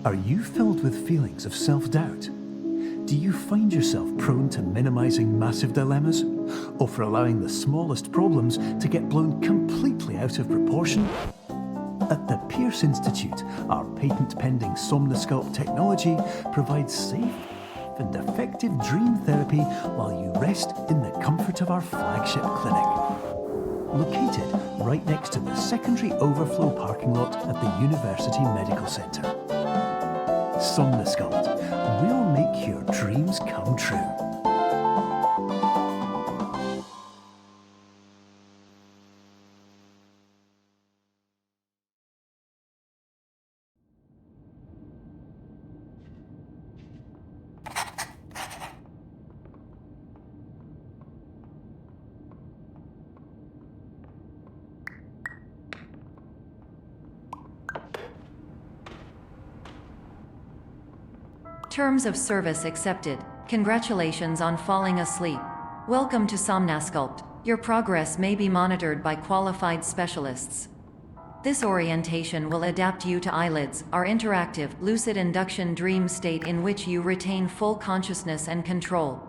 Are you filled with feelings of self-doubt? Do you find yourself prone to minimizing massive dilemmas, or for allowing the smallest problems to get blown completely out of proportion? At the Pierce Institute, our patent-pending Somnosculpt technology provides safe and effective dream therapy while you rest in the comfort of our flagship clinic. Located right next to the secondary overflow parking lot at the University Medical Centre. Somnosculpt, we'll make your dreams come true. Terms of service accepted. Congratulations on falling asleep. Welcome to Somnosculpt. Your progress may be monitored by qualified specialists. This orientation will adapt you to eyelids, our interactive, lucid induction dream state in which you retain full consciousness and control.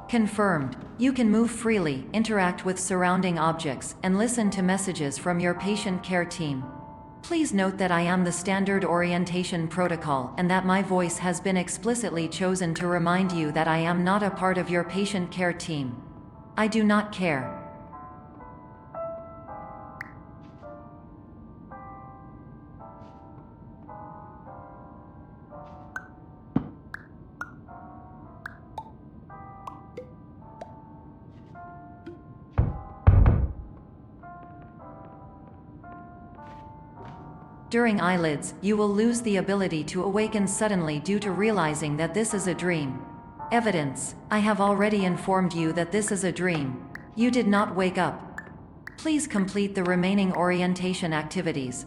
Confirmed. You can move freely, interact with surrounding objects, and listen to messages from your patient care team. Please note that I am the standard orientation protocol and that my voice has been explicitly chosen to remind you that I am not a part of your patient care team. I do not care. During eyelids, you will lose the ability to awaken suddenly due to realizing that this is a dream. Evidence: I have already informed you that this is a dream. You did not wake up. Please complete the remaining orientation activities.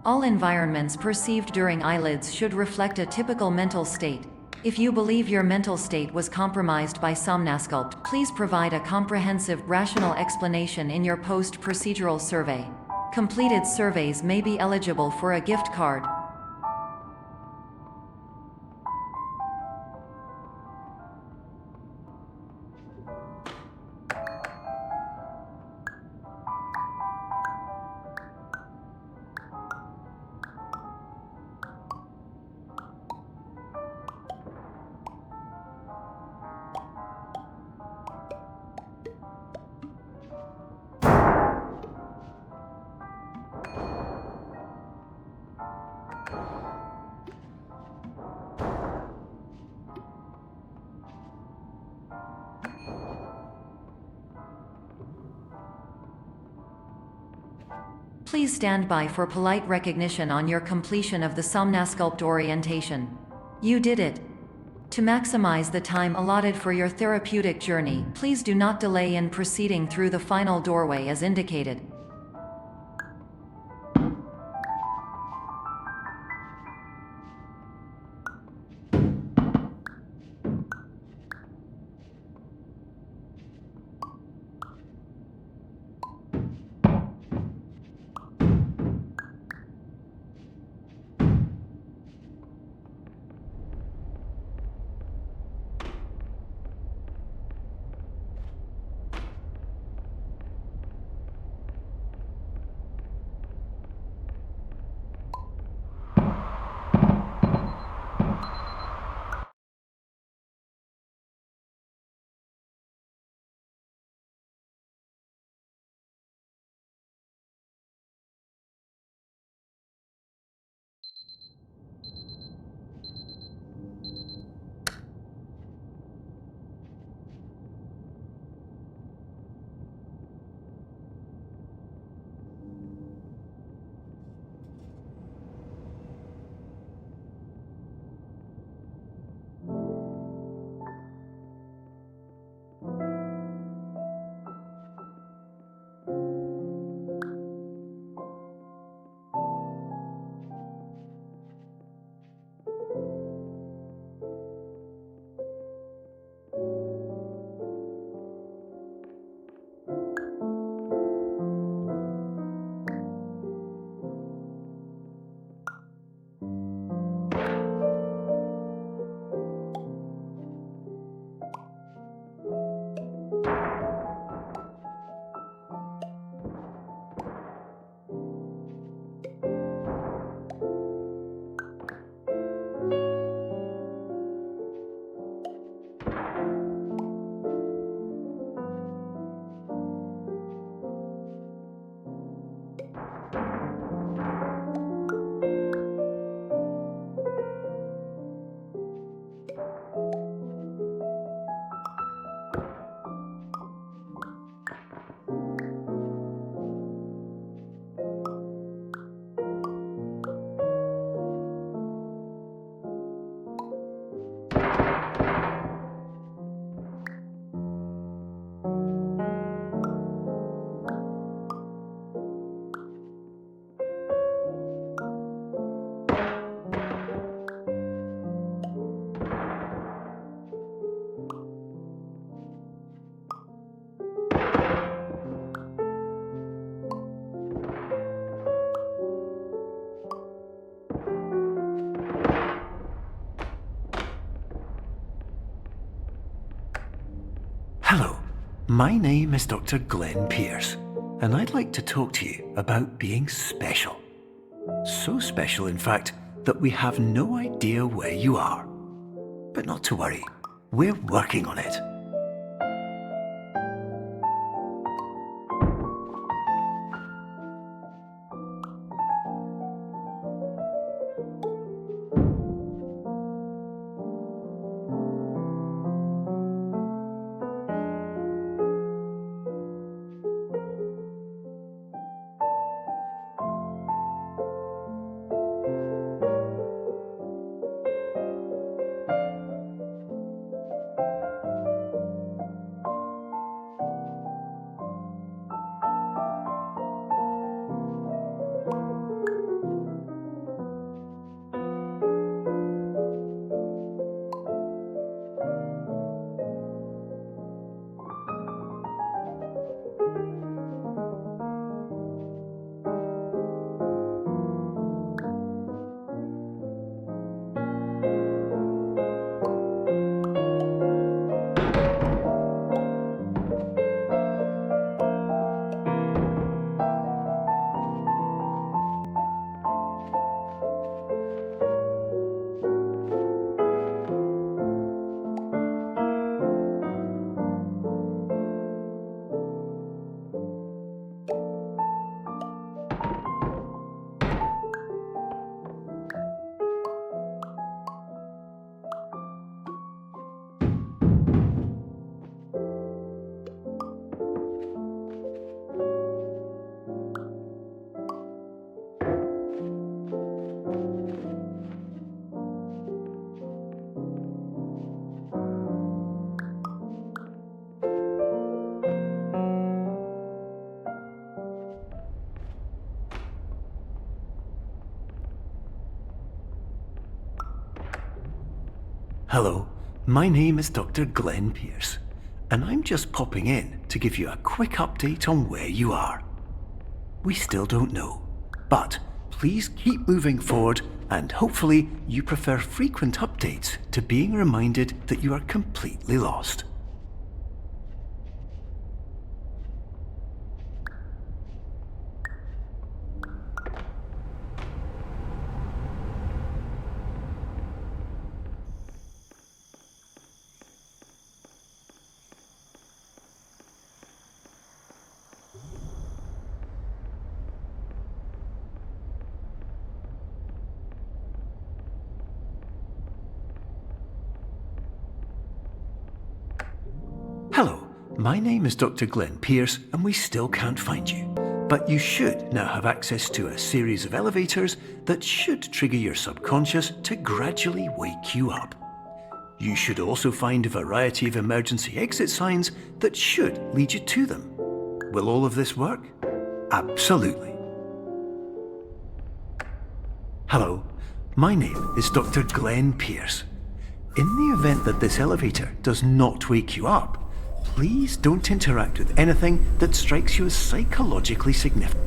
All environments perceived during eyelids should reflect a typical mental state. If you believe your mental state was compromised by Somnosculpt, please provide a comprehensive, rational explanation in your post-procedural survey. Completed surveys may be eligible for a gift card. Please stand by for polite recognition on your completion of the Somnosculpt orientation. You did it. To maximize the time allotted for your therapeutic journey, please do not delay in proceeding through the final doorway as indicated. my name is Dr. Glenn Pierce, and I'd like to talk to you about being special. So special, in fact, that we have no idea where you are. But not to worry, we're working on it. Hello, my name is Dr. Glenn Pierce, and I'm just popping in to give you a quick update on where you are. We still don't know, but please keep moving forward, and hopefully you prefer frequent updates to being reminded that you are completely lost. Hello, my name is Dr. Glenn Pierce, and we still can't find you. But you should now have access to a series of elevators that should trigger your subconscious to gradually wake you up. You should also find a variety of emergency exit signs that should lead you to them. Will all of this work? Absolutely. Hello, my name is Dr. Glenn Pierce. In the event that this elevator does not wake you up, please don't interact with anything that strikes you as psychologically significant.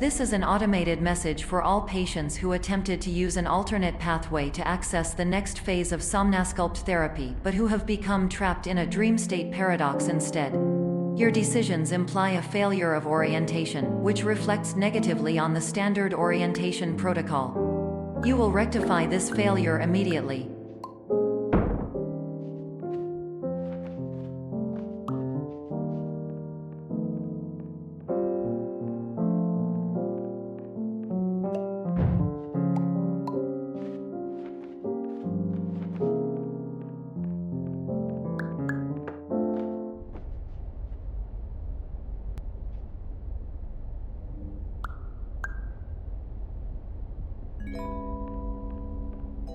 This is an automated message for all patients who attempted to use an alternate pathway to access the next phase of Somnasculpt therapy but who have become trapped in a dream state paradox instead. Your decisions imply a failure of orientation, which reflects negatively on the standard orientation protocol. You will rectify this failure immediately.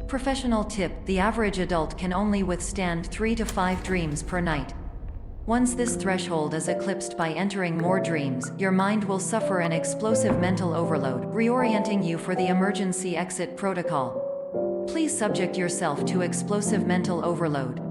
Professional tip: the average adult can only withstand 3 to 5 dreams per night. Once this threshold is eclipsed by entering more dreams, your mind will suffer an explosive mental overload, reorienting you for the emergency exit protocol. Please subject yourself to explosive mental overload.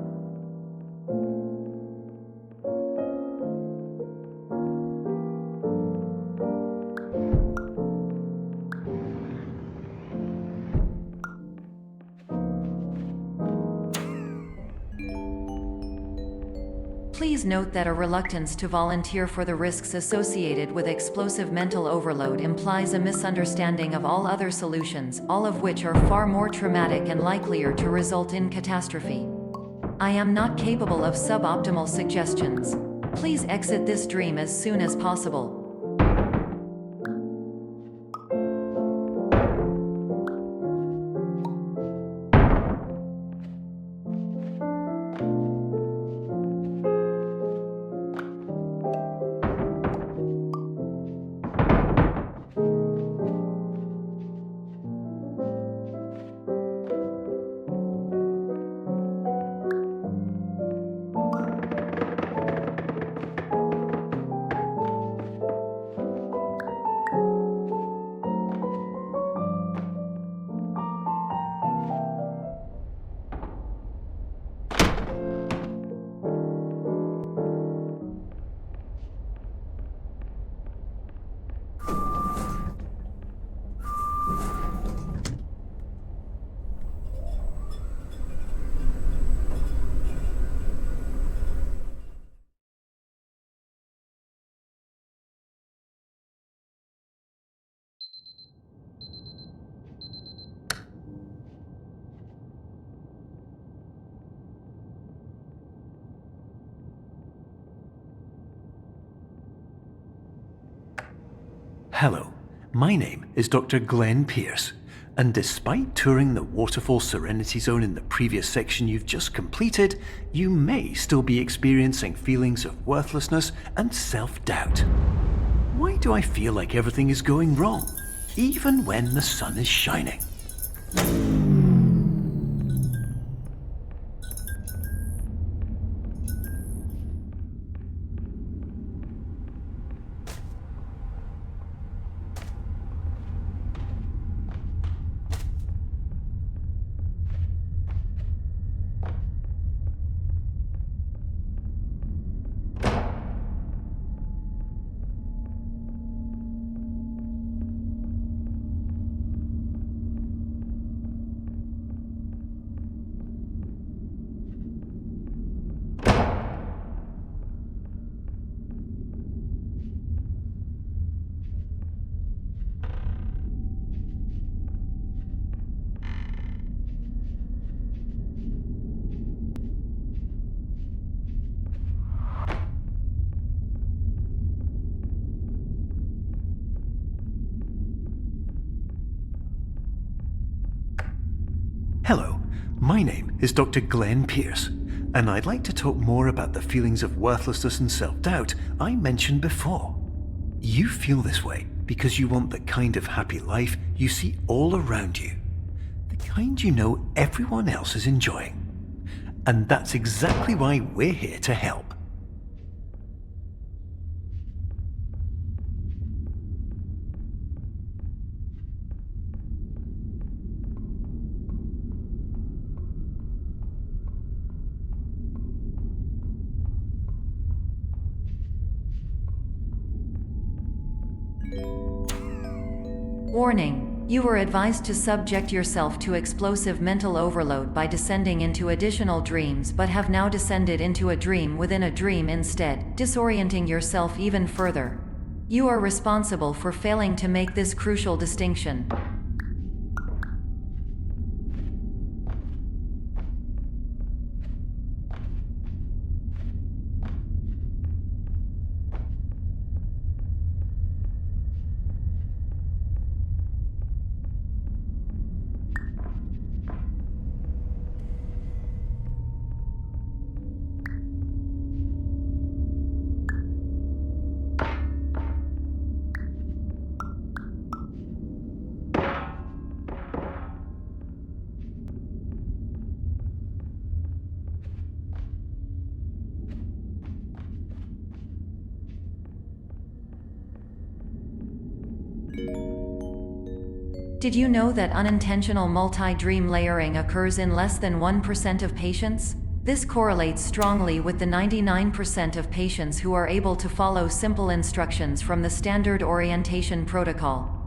Please note that a reluctance to volunteer for the risks associated with explosive mental overload implies a misunderstanding of all other solutions, all of which are far more traumatic and likelier to result in catastrophe. I am not capable of suboptimal suggestions. Please exit this dream as soon as possible. Hello, my name is Dr. Glenn Pierce, and despite touring the Waterfall Serenity Zone in the previous section you've just completed, you may still be experiencing feelings of worthlessness and self-doubt. Why do I feel like everything is going wrong, even when the sun is shining? Hello, my name is Dr. Glenn Pierce, and I'd like to talk more about the feelings of worthlessness and self-doubt I mentioned before. You feel this way because you want the kind of happy life you see all around you, the kind you know everyone else is enjoying. And that's exactly why we're here to help. Warning: you were advised to subject yourself to explosive mental overload by descending into additional dreams, but have now descended into a dream within a dream instead, disorienting yourself even further. You are responsible for failing to make this crucial distinction. Did you know that unintentional multi-dream layering occurs in less than 1% of patients? This correlates strongly with the 99% of patients who are able to follow simple instructions from the standard orientation protocol.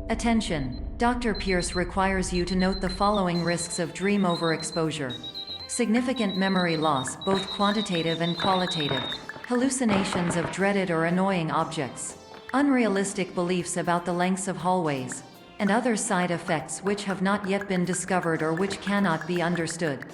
Attention! Dr. Pierce requires you to note the following risks of dream overexposure. Significant memory loss, both quantitative and qualitative. Hallucinations of dreaded or annoying objects. Unrealistic beliefs about the lengths of hallways. And other side effects which have not yet been discovered or which cannot be understood.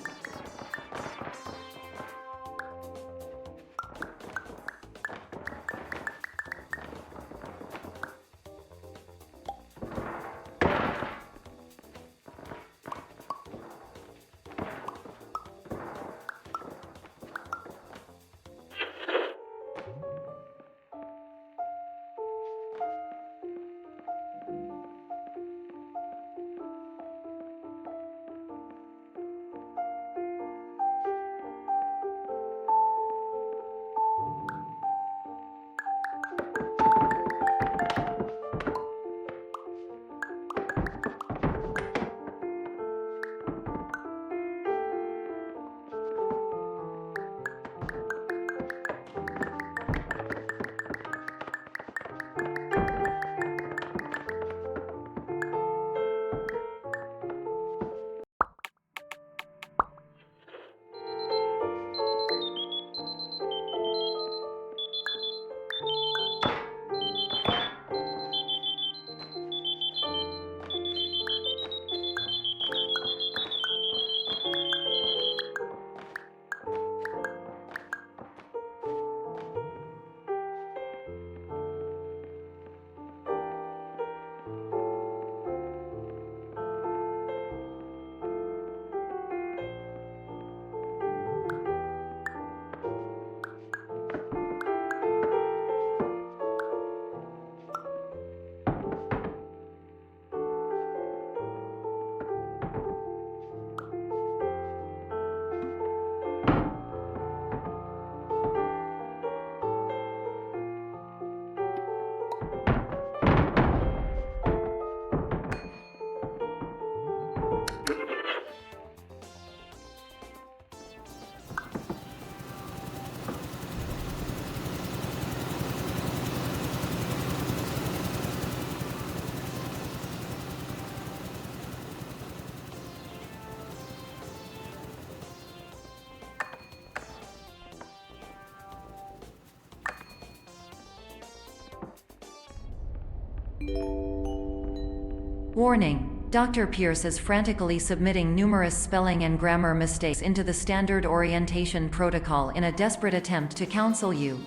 Warning: Dr. Pierce is frantically submitting numerous spelling and grammar mistakes into the standard orientation protocol in a desperate attempt to counsel you.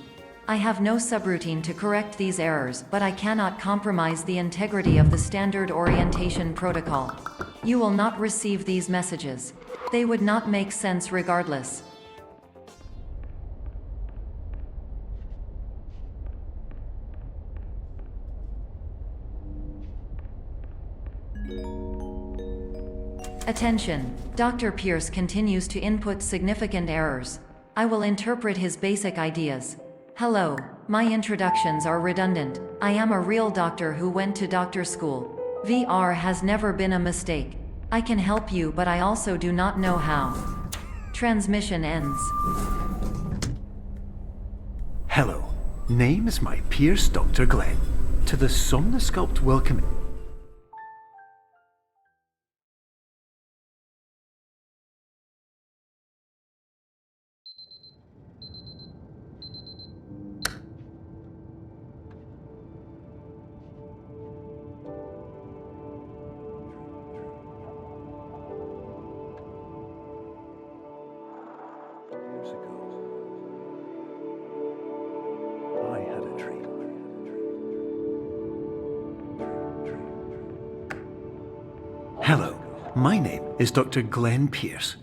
I have no subroutine to correct these errors, but I cannot compromise the integrity of the standard orientation protocol. You will not receive these messages. They would not make sense regardless. Attention! Dr. Pierce continues to input significant errors. I will interpret his basic ideas. Hello, my introductions are redundant. I am a real doctor who went to doctor school. VR has never been a mistake. I can help you, but I also do not know how. Transmission ends. Hello, name is my Pierce Dr. Glenn. To the Somnosculpt welcome. Years ago, I had a dream. Hello, my name is Dr. Glenn Pierce.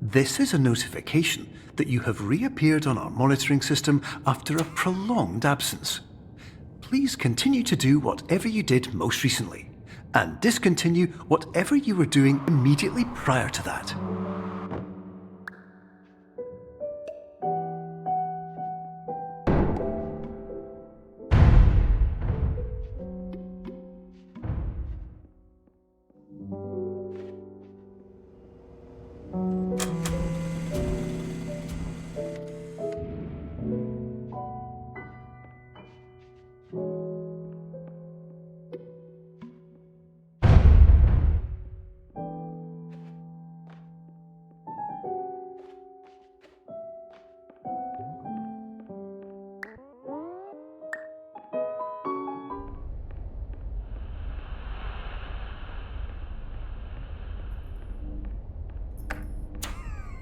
This is a notification that you have reappeared on our monitoring system after a prolonged absence. Please continue to do whatever you did most recently, and discontinue whatever you were doing immediately prior to that.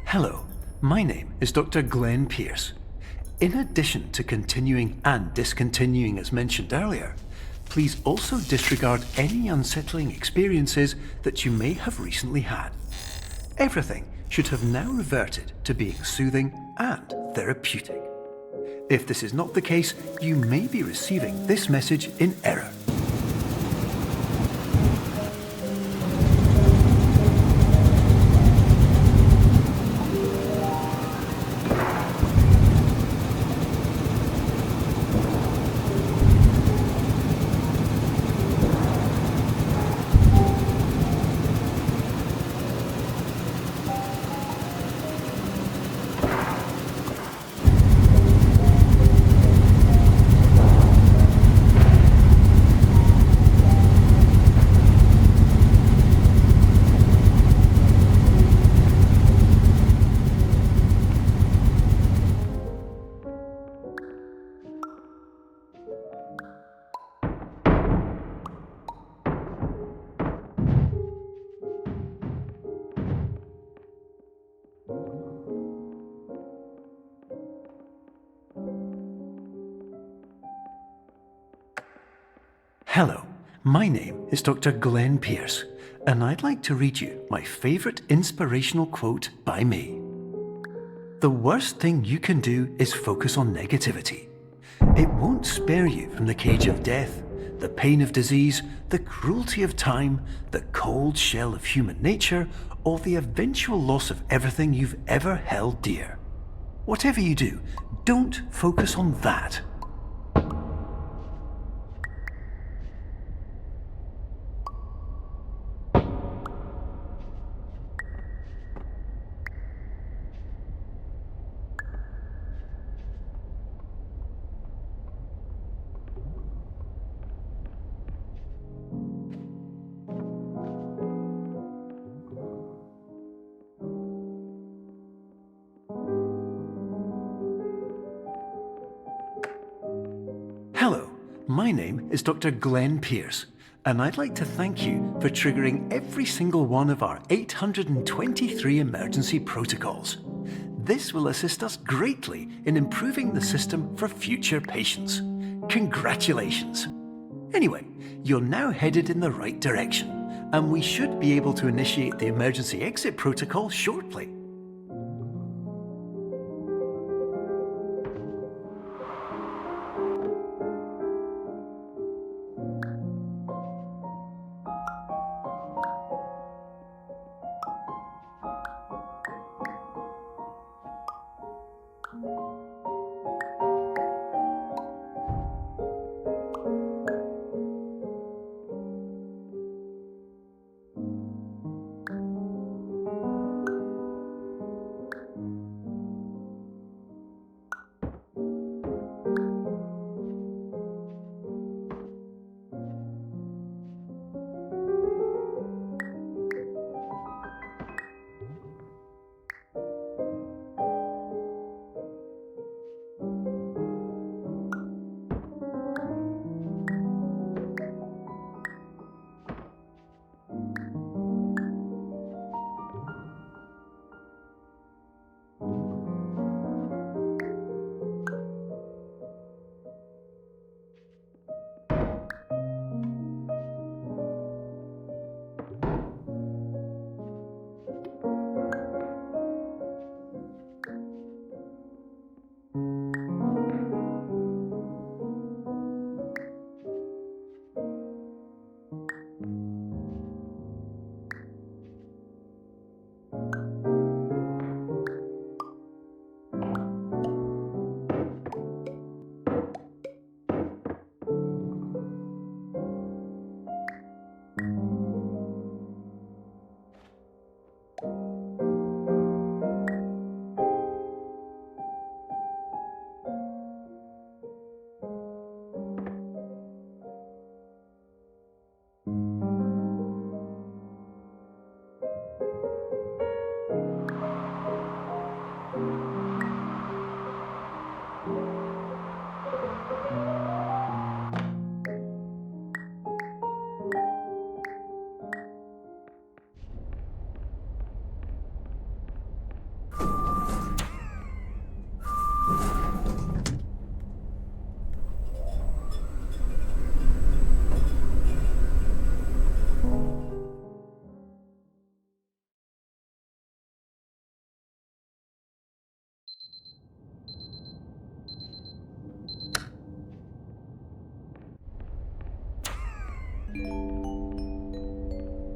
Hello, my name is Dr. Glenn Pierce. In addition to continuing and discontinuing as mentioned earlier, please also disregard any unsettling experiences that you may have recently had. Everything should have now reverted to being soothing and therapeutic. If this is not the case, you may be receiving this message in error. Hello, my name is Dr. Glenn Pierce, and I'd like to read you my favourite inspirational quote by me. The worst thing you can do is focus on negativity. It won't spare you from the cage of death, the pain of disease, the cruelty of time, the cold shell of human nature, or the eventual loss of everything you've ever held dear. Whatever you do, don't focus on that. Hello, my name is Dr. Glenn Pierce, and I'd like to thank you for triggering every single one of our 823 emergency protocols. This will assist us greatly in improving the system for future patients. Congratulations! Anyway, you're now headed in the right direction, and we should be able to initiate the emergency exit protocol shortly.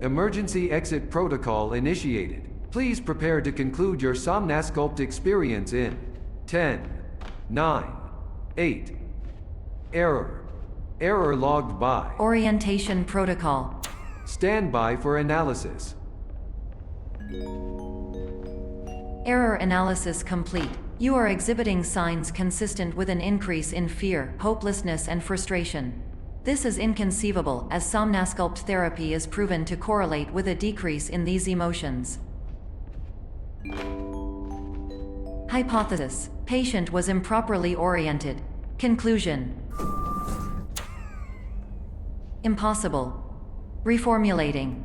Emergency exit protocol initiated. Please prepare to conclude your Somnasculpt experience in 10, 9, 8. Error. Error logged by. Orientation protocol. Stand by for analysis. Error analysis complete. You are exhibiting signs consistent with an increase in fear, hopelessness, and frustration. This is inconceivable, as Somnasculpt therapy is proven to correlate with a decrease in these emotions. Hypothesis: patient was improperly oriented. Conclusion: impossible. Reformulating.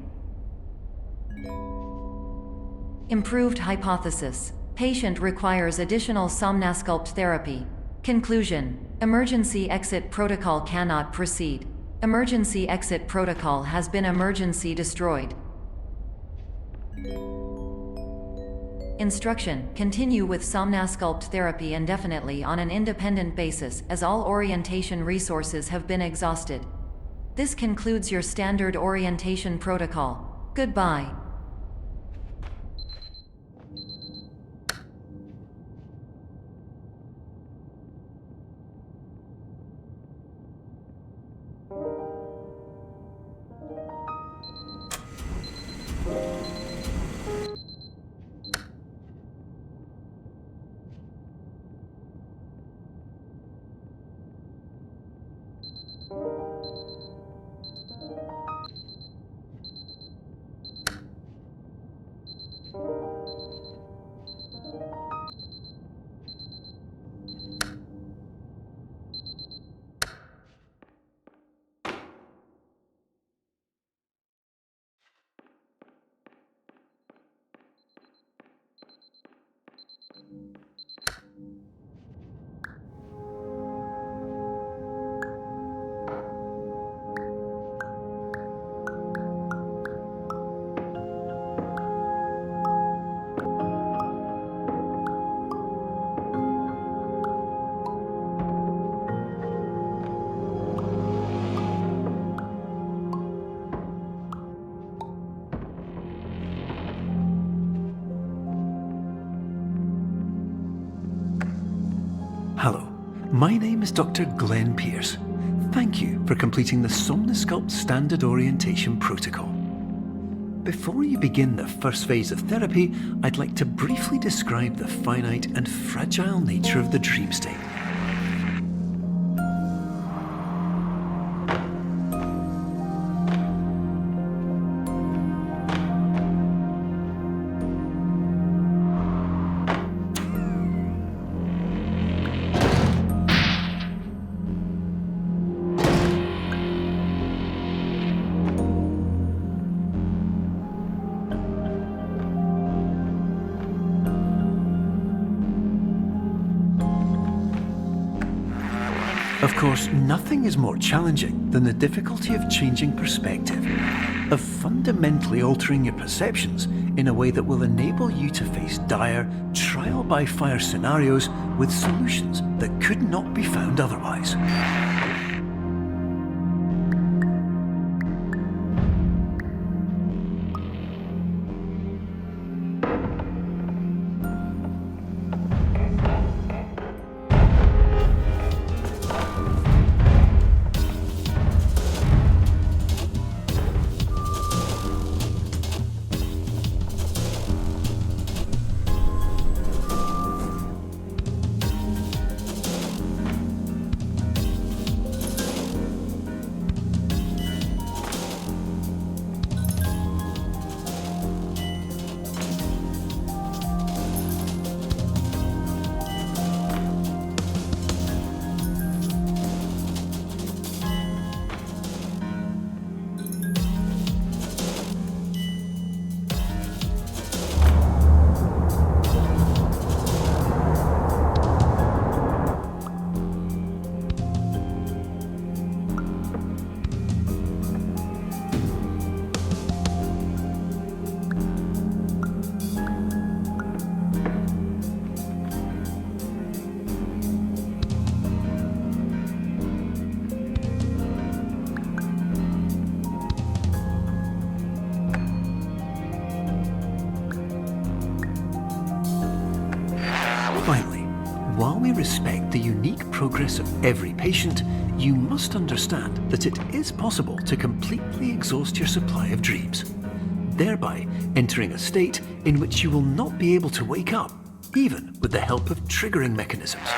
Improved hypothesis: patient requires additional Somnasculpt therapy. Conclusion: emergency exit protocol cannot proceed. Emergency exit protocol has been emergency destroyed. Instruction: continue with Somnasculpt therapy indefinitely on an independent basis, as all orientation resources have been exhausted. This concludes your standard orientation protocol. Goodbye. My name is Dr. Glenn Pierce. Thank you for completing the Somnosculpt Standard Orientation Protocol. Before you begin the first phase of therapy, I'd like to briefly describe the finite and fragile nature of the dream state. Of course, nothing is more challenging than the difficulty of changing perspective, of fundamentally altering your perceptions in a way that will enable you to face dire, trial-by-fire scenarios with solutions that could not be found otherwise. Finally, while we respect the unique progress of every patient, you must understand that it is possible to completely exhaust your supply of dreams, thereby entering a state in which you will not be able to wake up, even with the help of triggering mechanisms.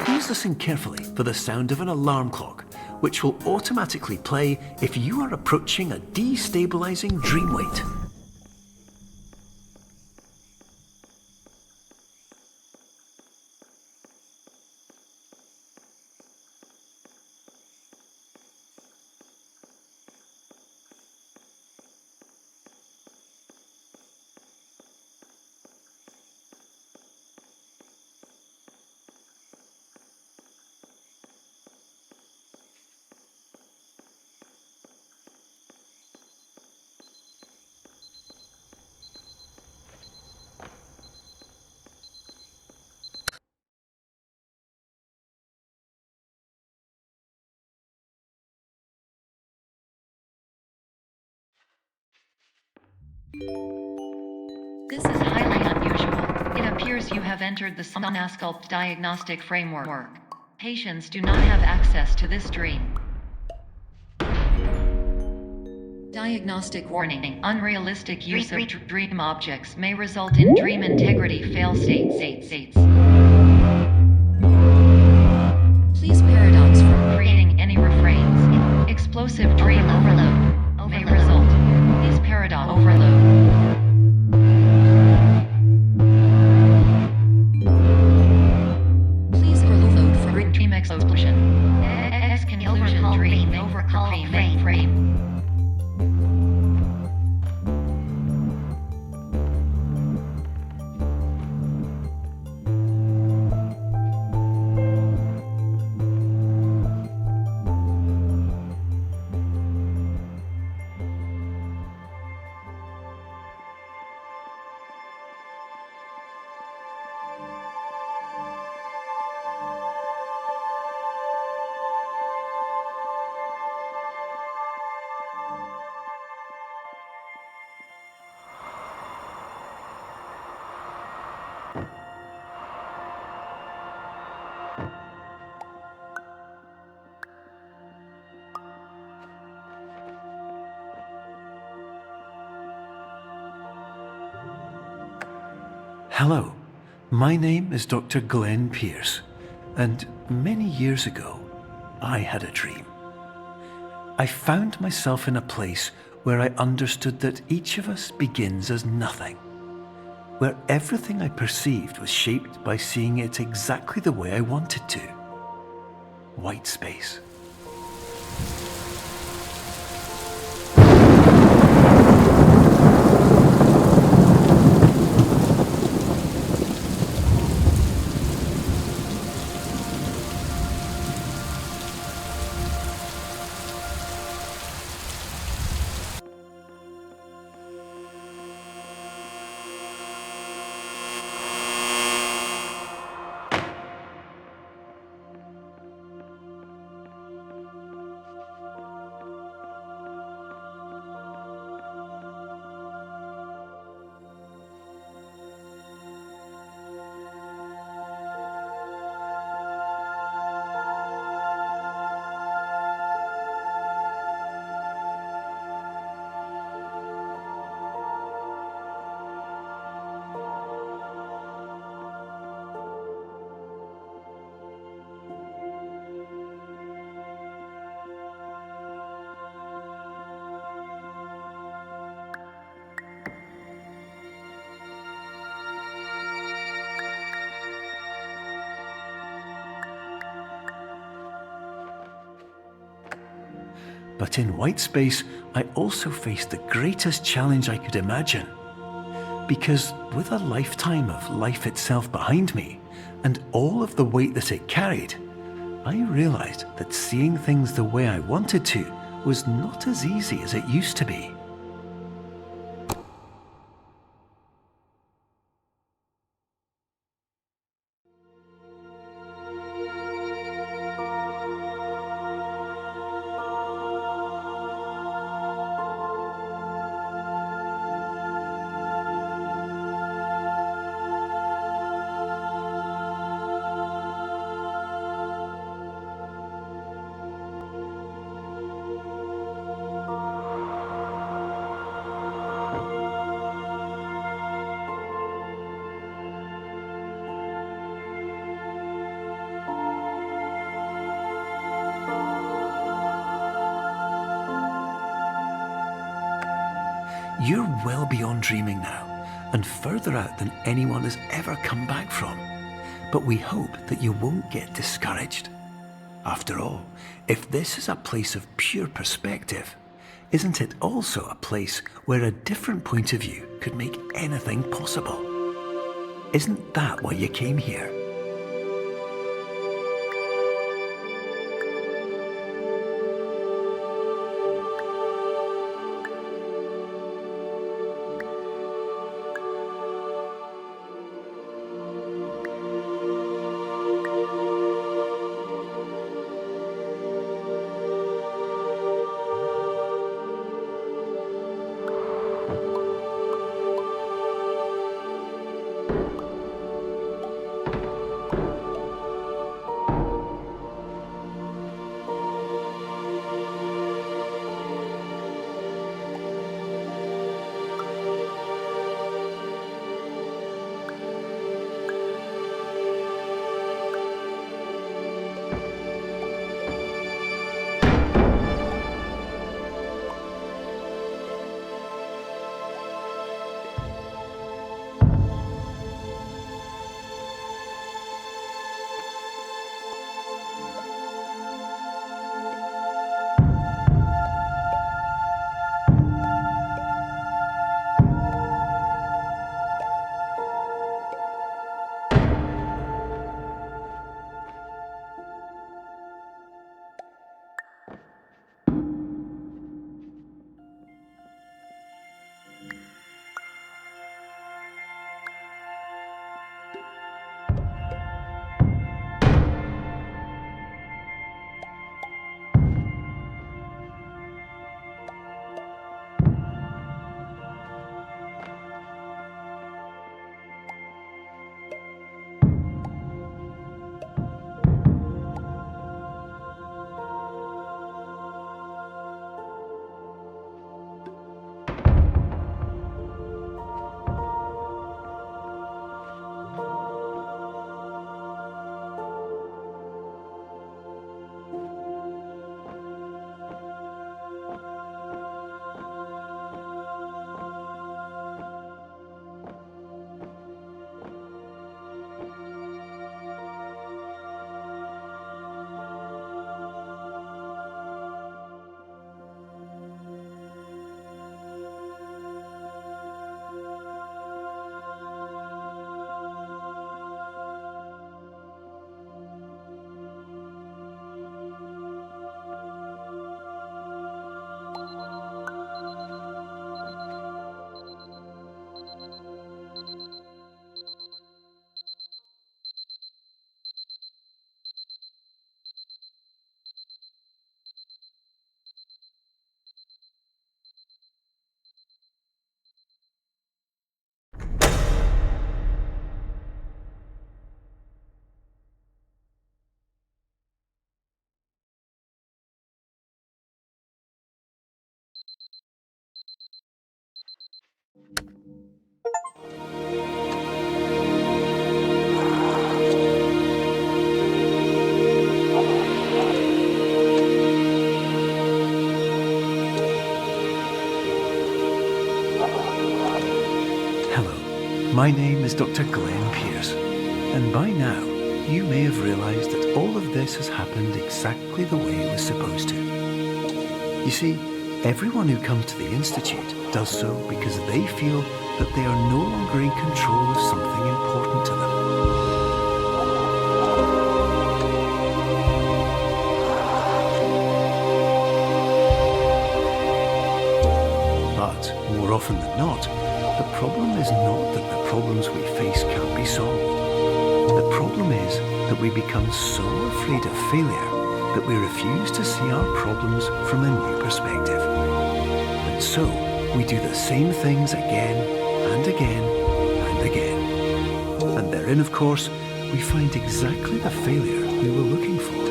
Please listen carefully for the sound of an alarm clock, which will automatically play if you are approaching a destabilizing dream weight. This is highly unusual. It appears you have entered the Somnosculpt diagnostic framework. Patients do not have access to this dream. Diagnostic warning. Unrealistic use of dream objects may result in dream integrity fail states. Please paradox from creating any refrains. Explosive dream overload may result. Please paradox overload. Please overload for dream explosion. Exclusion dream overcall frame. Hello, my name is Dr. Glenn Pierce, and many years ago, I had a dream. I found myself in a place where I understood that each of us begins as nothing, where everything I perceived was shaped by seeing it exactly the way I wanted to. White space. But in white space, I also faced the greatest challenge I could imagine. Because with a lifetime of life itself behind me, and all of the weight that it carried, I realized that seeing things the way I wanted to was not as easy as it used to be. You're well beyond dreaming now, and further out than anyone has ever come back from. But we hope that you won't get discouraged. After all, if this is a place of pure perspective, isn't it also a place where a different point of view could make anything possible? Isn't that why you came here? Hello, my name is Dr. Glenn Pierce, and by now you may have realised that all of this has happened exactly the way it was supposed to. You see, everyone who comes to the Institute does so because they feel that they are no longer in control of something important to them. But more often than not, the problem is not that the problems we face can't be solved. The problem is that we become so afraid of failure that we refuse to see our problems from a new perspective. And so, we do the same things again and again and again. And therein, of course, we find exactly the failure we were looking for.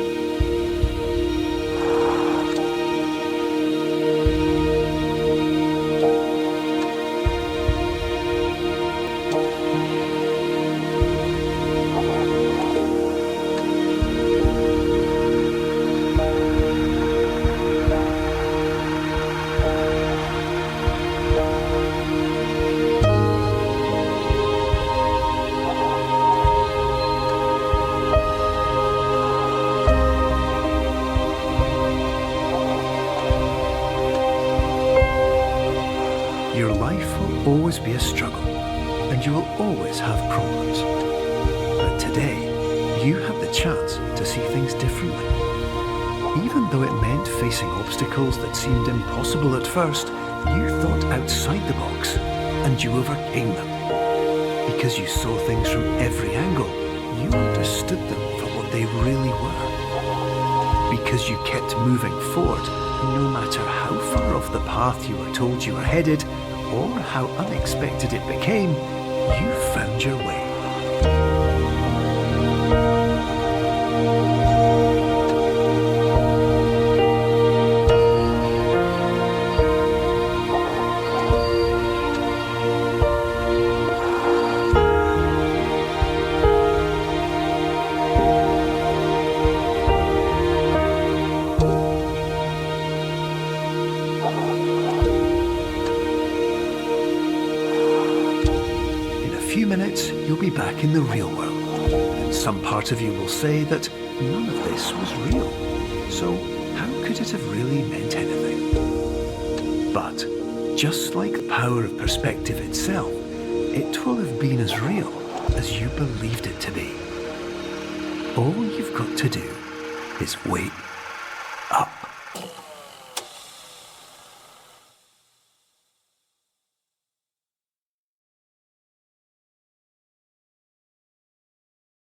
Your life will always be a struggle, and you will always have problems. But today, you have the chance to see things differently. Even though it meant facing obstacles that seemed impossible at first, you thought outside the box, and you overcame them. Because you saw things from every angle, you understood them for what they really were. Because you kept moving forward, no matter how far off the path you were told you were headed, or how unexpected it became, you found your way. In a few minutes, you'll be back in the real world, and some part of you will say that none of this was real. So how could it have really meant anything? But just like the power of perspective itself, it will have been as real as you believed it to be. All you've got to do is wait up.